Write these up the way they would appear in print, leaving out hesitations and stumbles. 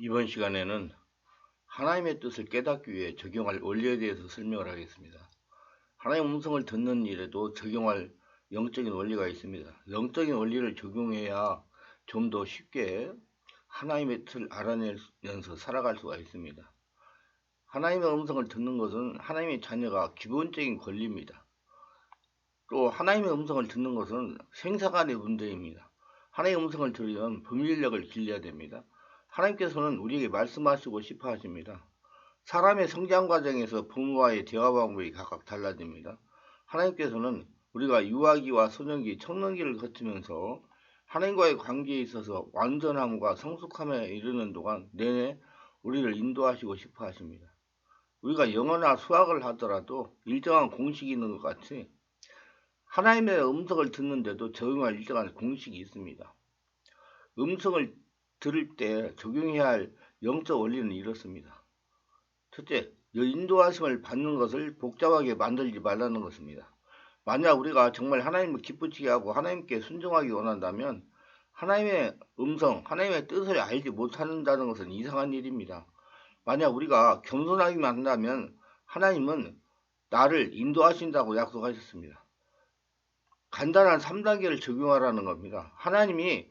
이번 시간에는 하나님의 뜻을 깨닫기 위해 적용할 원리에 대해서 설명을 하겠습니다. 하나님의 음성을 듣는 일에도 적용할 영적인 원리가 있습니다. 영적인 원리를 적용해야 좀 더 쉽게 하나님의 뜻을 알아내면서 살아갈 수가 있습니다. 하나님의 음성을 듣는 것은 하나님의 자녀가 기본적인 권리입니다. 또 하나님의 음성을 듣는 것은 생사간의 문제입니다. 하나님의 음성을 들으면 분별력을 길러야 됩니다. 하나님께서는 우리에게 말씀하시고 싶어 하십니다. 사람의 성장 과정에서 부모와의 대화 방법이 각각 달라집니다. 하나님께서는 우리가 유아기와 소년기, 청년기를 거치면서 하나님과의 관계에 있어서 완전함과 성숙함에 이르는 동안 내내 우리를 인도하시고 싶어 하십니다. 우리가 영어나 수학을 하더라도 일정한 공식이 있는 것 같이 하나님의 음성을 듣는데도 적용할 일정한 공식이 있습니다. 음성을 들을 때 적용해야 할 영적 원리는 이렇습니다. 첫째, 인도하심을 받는 것을 복잡하게 만들지 말라는 것입니다. 만약 우리가 정말 하나님을 기쁘시게 하고 하나님께 순종하기 원한다면 하나님의 음성, 하나님의 뜻을 알지 못한다는 것은 이상한 일입니다. 만약 우리가 겸손하기만 한다면 하나님은 나를 인도하신다고 약속하셨습니다. 간단한 3단계를 적용하라는 겁니다. 하나님이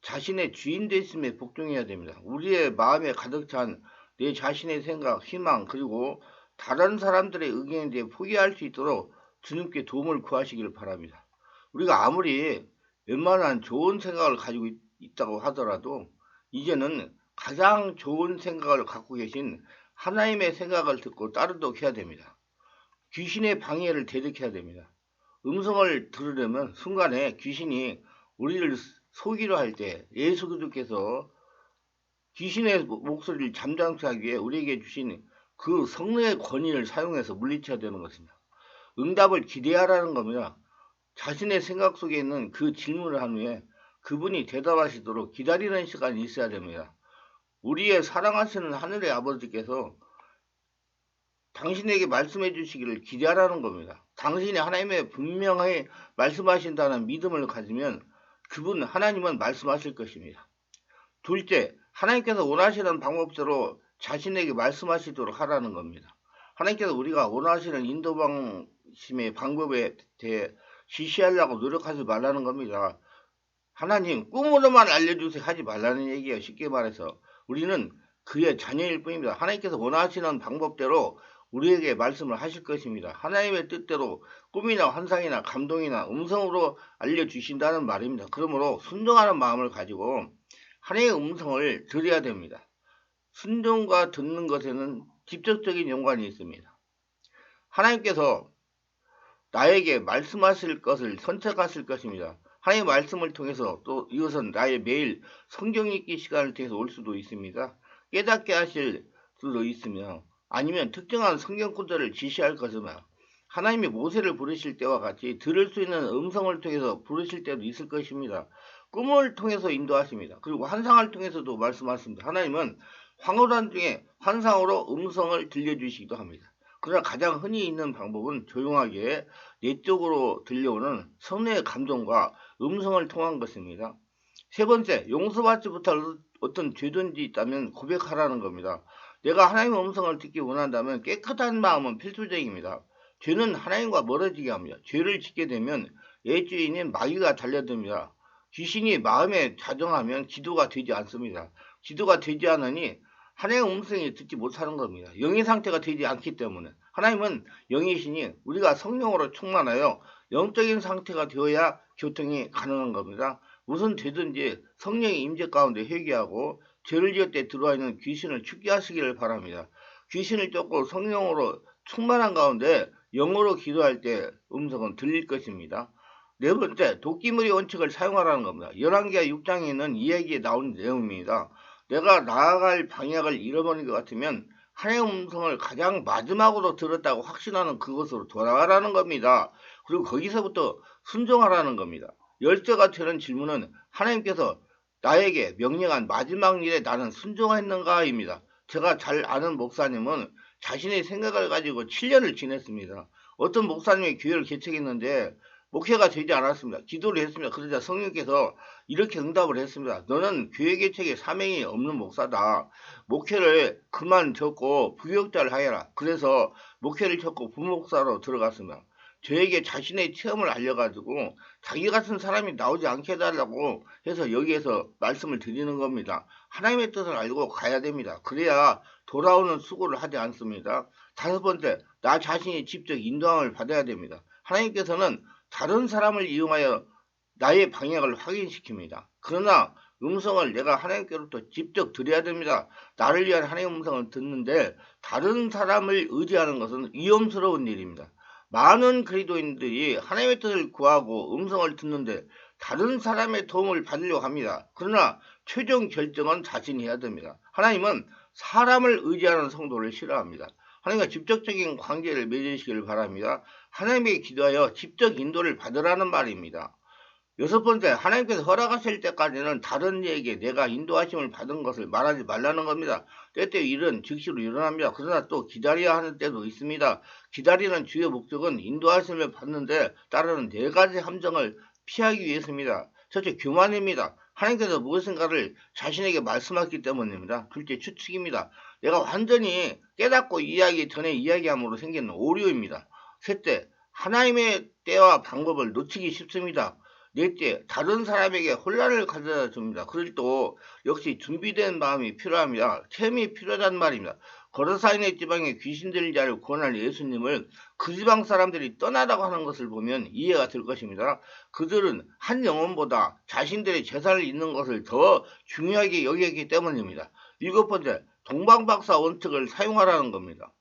자신의 주인 되심에 복종해야 됩니다. 우리의 마음에 가득 찬 내 자신의 생각, 희망, 그리고 다른 사람들의 의견에 대해 포기할 수 있도록 주님께 도움을 구하시기를 바랍니다. 우리가 아무리 웬만한 좋은 생각을 가지고 있다고 하더라도 이제는 가장 좋은 생각을 갖고 계신 하나님의 생각을 듣고 따르도록 해야 됩니다. 귀신의 방해를 대적해야 됩니다. 음성을 들으려면 순간에 귀신이 우리를 속이려 할 때 예수 그리스도께서 귀신의 목소리를 잠잠케 하기 위해 우리에게 주신 그 성령의 권위를 사용해서 물리쳐야 되는 것입니다. 응답을 기대하라는 겁니다. 자신의 생각 속에 있는 그 질문을 한 후에 그분이 대답하시도록 기다리는 시간이 있어야 됩니다. 우리의 사랑하시는 하늘의 아버지께서 당신에게 말씀해 주시기를 기대하라는 겁니다. 당신이 하나님의 분명히 말씀하신다는 믿음을 가지면 하나님은 말씀하실 것입니다. 둘째, 하나님께서 원하시는 방법대로 자신에게 말씀하시도록 하라는 겁니다. 하나님께서 우리가 원하시는 인도방심의 방법에 대해 지시하려고 노력하지 말라는 겁니다. 하나님 꿈으로만 알려주세요 하지 말라는 얘기예요. 쉽게 말해서 우리는 그의 자녀일 뿐입니다. 하나님께서 원하시는 방법대로 우리에게 말씀을 하실 것입니다. 하나님의 뜻대로 꿈이나 환상이나 감동이나 음성으로 알려주신다는 말입니다. 그러므로 순종하는 마음을 가지고 하나님의 음성을 들어야 됩니다. 순종과 듣는 것에는 직접적인 연관이 있습니다. 하나님께서 나에게 말씀하실 것을 선택하실 것입니다. 하나님의 말씀을 통해서 또 이것은 나의 매일 성경 읽기 시간을 통해서 올 수도 있습니다. 깨닫게 하실 수도 있으며 아니면 특정한 성경 구절을 지시할 것이며 하나님이 모세를 부르실 때와 같이 들을 수 있는 음성을 통해서 부르실 때도 있을 것입니다. 꿈을 통해서 인도하십니다. 그리고 환상을 통해서도 말씀하십니다. 하나님은 황홀한 중에 환상으로 음성을 들려주시기도 합니다. 그러나 가장 흔히 있는 방법은 조용하게 내적으로 들려오는 성령의 감동과 음성을 통한 것입니다. 세 번째, 용서받지 못할 어떤 죄든지 있다면 고백하라는 겁니다. 내가 하나님의 음성을 듣기 원한다면 깨끗한 마음은 필수적입니다. 죄는 하나님과 멀어지게 합니다. 죄를 짓게 되면 예주인인 마귀가 달려듭니다. 귀신이 마음에 자정하면 기도가 되지 않습니다. 기도가 되지 않으니 하나님의 음성이 듣지 못하는 겁니다. 영의 상태가 되지 않기 때문에 하나님은 영이시니 우리가 성령으로 충만하여 영적인 상태가 되어야 교통이 가능한 겁니다. 무슨 죄든지 성령의 임재 가운데 회개하고 죄를 지을 때 들어와 있는 귀신을 죽게 하시기를 바랍니다. 귀신을 쫓고 성령으로 충만한 가운데 영어로 기도할 때 음성은 들릴 것입니다. 네 번째, 도끼무리 원칙을 사용하라는 겁니다. 열왕기하 6장에 있는 이야기에 나온 내용입니다. 내가 나아갈 방향을 잃어버린 것 같으면 하나님의 음성을 가장 마지막으로 들었다고 확신하는 그곳으로 돌아가라는 겁니다. 그리고 거기서부터 순종하라는 겁니다. 열쇠가 되는 질문은 하나님께서 나에게 명령한 마지막 일에 나는 순종했는가입니다. 제가 잘 아는 목사님은 자신의 생각을 가지고 7년을 지냈습니다. 어떤 목사님이 교회를 개척했는데 목회가 되지 않았습니다. 기도를 했습니다. 그러자 성령께서 이렇게 응답을 했습니다. 너는 교회 개척에 사명이 없는 목사다. 목회를 그만 접고 부교육자를 하여라. 그래서 목회를 접고 부목사로 들어갔습니다. 저에게 자신의 체험을 알려가지고 자기 같은 사람이 나오지 않게 해달라고 해서 여기에서 말씀을 드리는 겁니다. 하나님의 뜻을 알고 가야 됩니다. 그래야 돌아오는 수고를 하지 않습니다. 다섯 번째, 나 자신이 직접 인도함을 받아야 됩니다. 하나님께서는 다른 사람을 이용하여 나의 방향을 확인시킵니다. 그러나 음성을 내가 하나님께로부터 직접 드려야 됩니다. 나를 위한 하나님의 음성을 듣는데 다른 사람을 의지하는 것은 위험스러운 일입니다. 많은 그리스도인들이 하나님의 뜻을 구하고 음성을 듣는데 다른 사람의 도움을 받으려고 합니다. 그러나 최종 결정은 자신이 해야 됩니다. 하나님은 사람을 의지하는 성도를 싫어합니다. 하나님과 직접적인 관계를 맺으시기를 바랍니다. 하나님에게 기도하여 직접 인도를 받으라는 말입니다. 여섯 번째, 하나님께서 허락하실 때까지는 다른 이에게 내가 인도하심을 받은 것을 말하지 말라는 겁니다. 때때로 일은 즉시로 일어납니다. 그러나 또 기다려야 하는 때도 있습니다. 기다리는 주요 목적은 인도하심을 받는데 따르는 네 가지 함정을 피하기 위해서입니다. 첫째, 교만입니다. 하나님께서 무엇인가를 자신에게 말씀하기 때문입니다. 둘째, 추측입니다. 내가 완전히 깨닫고 이야기 전에 이야기함으로 생기는 오류입니다. 셋째, 하나님의 때와 방법을 놓치기 쉽습니다. 넷째, 다른 사람에게 혼란을 가져다 줍니다. 그럴 때 역시 준비된 마음이 필요합니다. 체험이 필요하단 말입니다. 거르사인의 지방에 귀신 들린 자를 구원할 예수님을 그 지방 사람들이 떠나라고 하는 것을 보면 이해가 될 것입니다. 그들은 한 영혼보다 자신들의 재산을 잇는 것을 더 중요하게 여겼기 때문입니다. 일곱 번째, 동방박사 원칙을 사용하라는 겁니다.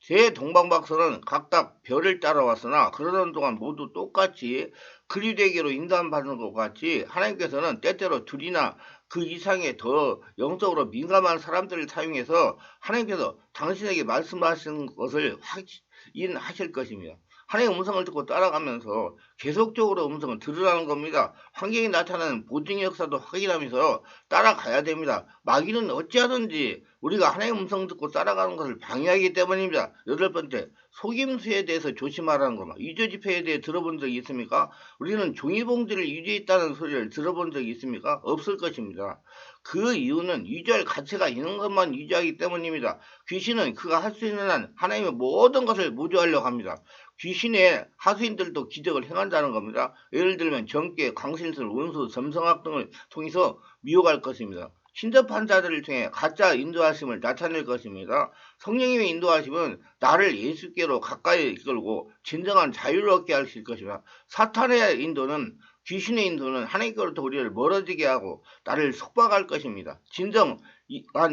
제 동방박사는 각각 별을 따라왔으나 그러던 동안 모두 똑같이 그리되기로 인도받는 것 같이 하나님께서는 때때로 둘이나 그 이상의 더 영적으로 민감한 사람들을 사용해서 하나님께서 당신에게 말씀하신 것을 확인하실 것입니다. 하나님의 음성을 듣고 따라가면서 계속적으로 음성을 들으라는 겁니다. 환경이 나타나는 보증의 역사도 확인하면서 따라가야 됩니다. 마귀는 어찌하든지 우리가 하나님의 음성 듣고 따라가는 것을 방해하기 때문입니다. 여덟 번째, 속임수에 대해서 조심하라는 겁니다. 유죄집회에 대해 들어본 적이 있습니까? 우리는 종이봉지를 유죄했다는 소리를 들어본 적이 있습니까? 없을 것입니다. 그 이유는 유죄할 가치가 있는 것만 유죄하기 때문입니다. 귀신은 그가 할 수 있는 한 하나님의 모든 것을 모조하려고 합니다. 귀신의 하수인들도 기적을 행한다는 겁니다. 예를 들면 정계, 광신술, 원수, 점성학 등을 통해서 미혹할 것입니다. 신접한 자들을 통해 가짜 인도하심을 나타낼 것입니다. 성령님의 인도하심은 나를 예수께로 가까이 이끌고 진정한 자유를 얻게 하실 것입니다. 사탄의 인도는 귀신의 인도는 하나님께로부터 우리를 멀어지게 하고 나를 속박할 것입니다. 진정한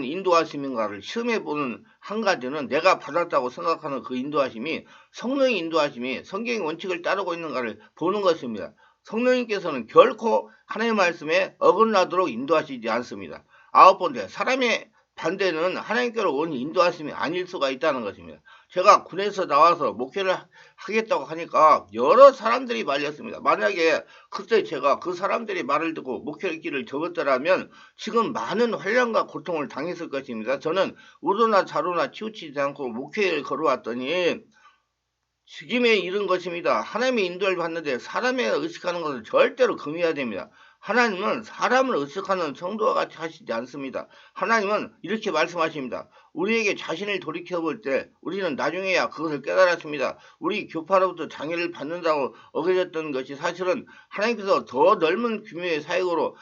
인도하심인가를 시험해보는 한 가지는 내가 받았다고 생각하는 그 인도하심이 성령의 인도하심이 성경의 원칙을 따르고 있는가를 보는 것입니다. 성령님께서는 결코 하나님의 말씀에 어긋나도록 인도하시지 않습니다. 아홉 번째, 사람의 반대는 하나님께로 온 인도하심이 아닐 수가 있다는 것입니다. 제가 군에서 나와서 목회를 하겠다고 하니까 여러 사람들이 말렸습니다. 만약에 그때 제가 그 사람들이 말을 듣고 목회의 길을 접었더라면 지금 많은 환난과 고통을 당했을 것입니다. 저는 우로나 자로나 치우치지 않고 목회를 걸어왔더니 죽임에 이른 것입니다. 하나님의 인도를 받는데 사람에 의식하는 것을 절대로 금해야 됩니다. 하나님은 사람을 의식하는 성도와 같이 하시지 않습니다. 하나님은 이렇게 말씀하십니다. 우리에게 자신을 돌이켜볼 때 우리는 나중에야 그것을 깨달았습니다. 우리 교파로부터 장애를 받는다고 어겨졌던 것이 사실은 하나님께서 더 넓은 규모의 사역으로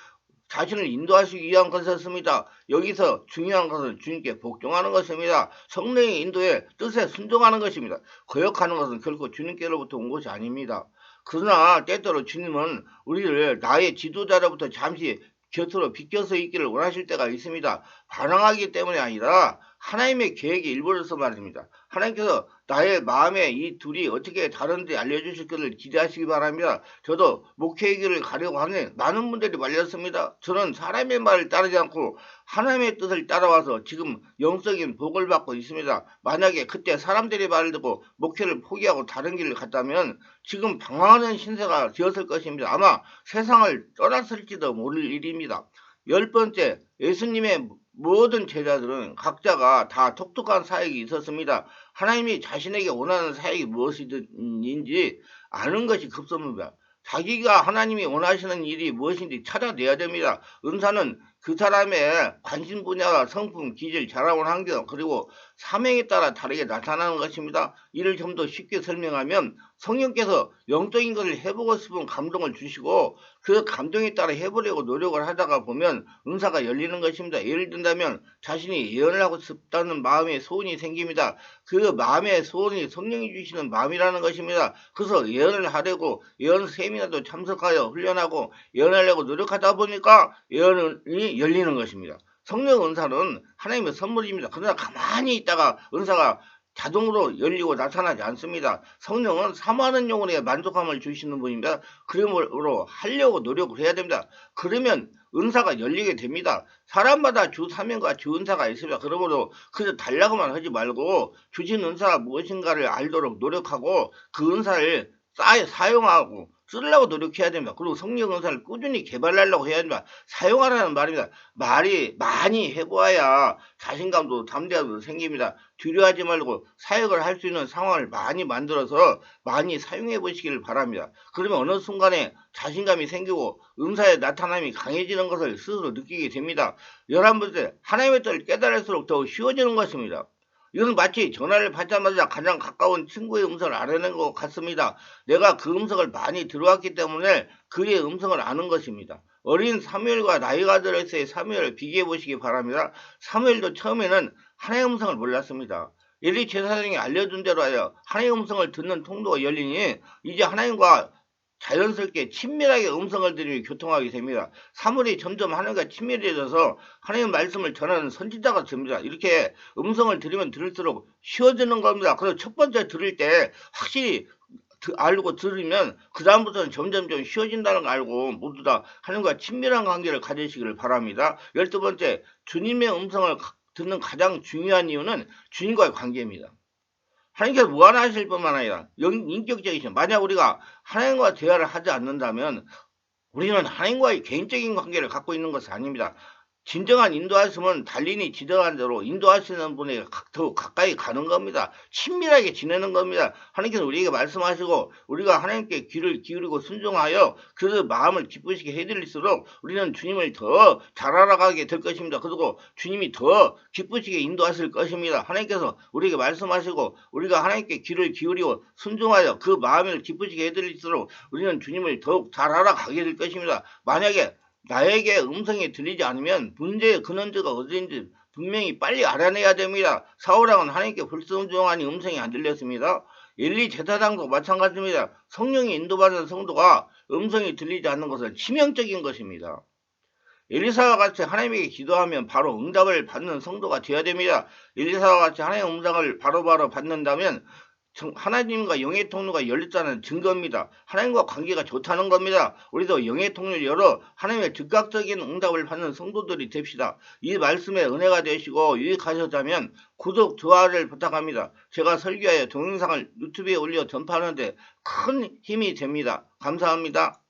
자신을 인도하시기 위한 것이었습니다. 여기서 중요한 것은 주님께 복종하는 것입니다. 성령의 인도에 뜻에 순종하는 것입니다. 거역하는 것은 결코 주님께로부터 온 것이 아닙니다. 그러나 때때로 주님은 우리를 나의 지도자로부터 잠시 곁으로 비껴서 있기를 원하실 때가 있습니다. 반항하기 때문이 아니라 하나님의 계획의 일부로서 말입니다. 하나님께서 나의 마음에 이 둘이 어떻게 다른지 알려주실 것을 기대하시기 바랍니다. 저도 목회의 길을 가려고 하는 많은 분들이 말렸습니다. 저는 사람의 말을 따르지 않고 하나님의 뜻을 따라와서 지금 영적인 복을 받고 있습니다. 만약에 그때 사람들이 말을 듣고 목회를 포기하고 다른 길을 갔다면 지금 방황하는 신세가 되었을 것입니다. 아마 세상을 떠났을지도 모를 일입니다. 열 번째, 예수님의 모든 제자들은 각자가 다 독특한 사역이 있었습니다. 하나님이 자신에게 원하는 사역이 무엇인지 아는 것이 급선무입니다. 자기가 하나님이 원하시는 일이 무엇인지 찾아내야 됩니다. 은사는 그 사람의 관심 분야와 성품, 기질, 자라온 환경, 그리고 사명에 따라 다르게 나타나는 것입니다. 이를 좀 더 쉽게 설명하면 성령께서 영적인 것을 해보고 싶은 감동을 주시고 그 감동에 따라 해보려고 노력을 하다가 보면 은사가 열리는 것입니다. 예를 든다면 자신이 예언을 하고 싶다는 마음의 소원이 생깁니다. 그 마음의 소원이 성령이 주시는 마음이라는 것입니다. 그래서 예언을 하려고 예언 세미나도 참석하여 훈련하고 예언하려고 노력하다 보니까 예언이 열리는 것입니다. 성령 은사는 하나님의 선물입니다. 그러나 가만히 있다가 은사가 자동으로 열리고 나타나지 않습니다. 성령은 사모하는 영혼에 만족함을 주시는 분입니다. 그러므로 하려고 노력을 해야 됩니다. 그러면 은사가 열리게 됩니다. 사람마다 주 사명과 주 은사가 있습니다. 그러므로 그저 달라고만 하지 말고 주신 은사가 무엇인가를 알도록 노력하고 그 은사를 사용하고 쓰려고 노력해야 됩니다. 그리고 성령 은사를 꾸준히 개발하려고 해야 됩니다. 사용하라는 말입니다. 말이 많이 해보아야 자신감도 담대함도 생깁니다. 두려워하지 말고 사역을 할 수 있는 상황을 많이 만들어서 많이 사용해 보시기를 바랍니다. 그러면 어느 순간에 자신감이 생기고 은사의 나타남이 강해지는 것을 스스로 느끼게 됩니다. 11번째, 하나님의 뜻을 깨달을수록 더욱 쉬워지는 것입니다. 이건 마치 전화를 받자마자 가장 가까운 친구의 음성을 알아내는 것 같습니다. 내가 그 음성을 많이 들어왔기 때문에 그의 음성을 아는 것입니다. 어린 사무엘과 나이가 들어서의 사무엘을 비교해 보시기 바랍니다. 사무엘도 처음에는 하나님의 음성을 몰랐습니다. 엘리 제사장이 알려준 대로 하여 하나님의 음성을 듣는 통로가 열리니 이제 하나님과 자연스럽게 친밀하게 음성을 들으며 교통하게 됩니다. 사무엘이 점점 하나님과 친밀해져서 하나님의 말씀을 전하는 선지자가 됩니다. 이렇게 음성을 들으면 들을수록 쉬워지는 겁니다. 그래서 첫 번째 들을 때 확실히 알고 들으면 그 다음부터는 점점 좀 쉬워진다는 걸 알고 모두 다 하나님과 친밀한 관계를 가지시기를 바랍니다. 12번째, 주님의 음성을 듣는 가장 중요한 이유는 주님과의 관계입니다. 하나님께서 무한하실 뿐만 아니라 인격적이신, 만약 우리가 하나님과 대화를 하지 않는다면 우리는 하나님과의 개인적인 관계를 갖고 있는 것이 아닙니다. 진정한 인도하심은 달린이 지정한 대로 인도하시는 분에게 더 가까이 가는 겁니다. 친밀하게 지내는 겁니다. 하나님께서 우리에게 말씀하시고 우리가 하나님께 귀를 기울이고 순종하여 그 마음을 기쁘시게 해드릴수록 우리는 주님을 더 잘 알아가게 될 것입니다. 그리고 주님이 더 기쁘시게 인도하실 것입니다. 하나님께서 우리에게 말씀하시고 우리가 하나님께 귀를 기울이고 순종하여 그 마음을 기쁘시게 해드릴수록 우리는 주님을 더욱 잘 알아가게 될 것입니다. 만약에 나에게 음성이 들리지 않으면 문제의 근원지가 어디인지 분명히 빨리 알아내야 됩니다. 사울왕은 하나님께 불순종하니 음성이 안 들렸습니다. 엘리 제사장도 마찬가지입니다. 성령이 인도받은 성도가 음성이 들리지 않는 것은 치명적인 것입니다. 엘리사와 같이 하나님에게 기도하면 바로 응답을 받는 성도가 되어야 됩니다. 엘리사와 같이 하나님의 음성을 바로바로 받는다면 하나님과 영의 통로가 열렸다는 증거입니다. 하나님과 관계가 좋다는 겁니다. 우리도 영의 통로를 열어 하나님의 즉각적인 응답을 받는 성도들이 됩시다. 이 말씀에 은혜가 되시고 유익하셨다면 구독, 좋아요를 부탁합니다. 제가 설교하여 동영상을 유튜브에 올려 전파하는데 큰 힘이 됩니다. 감사합니다.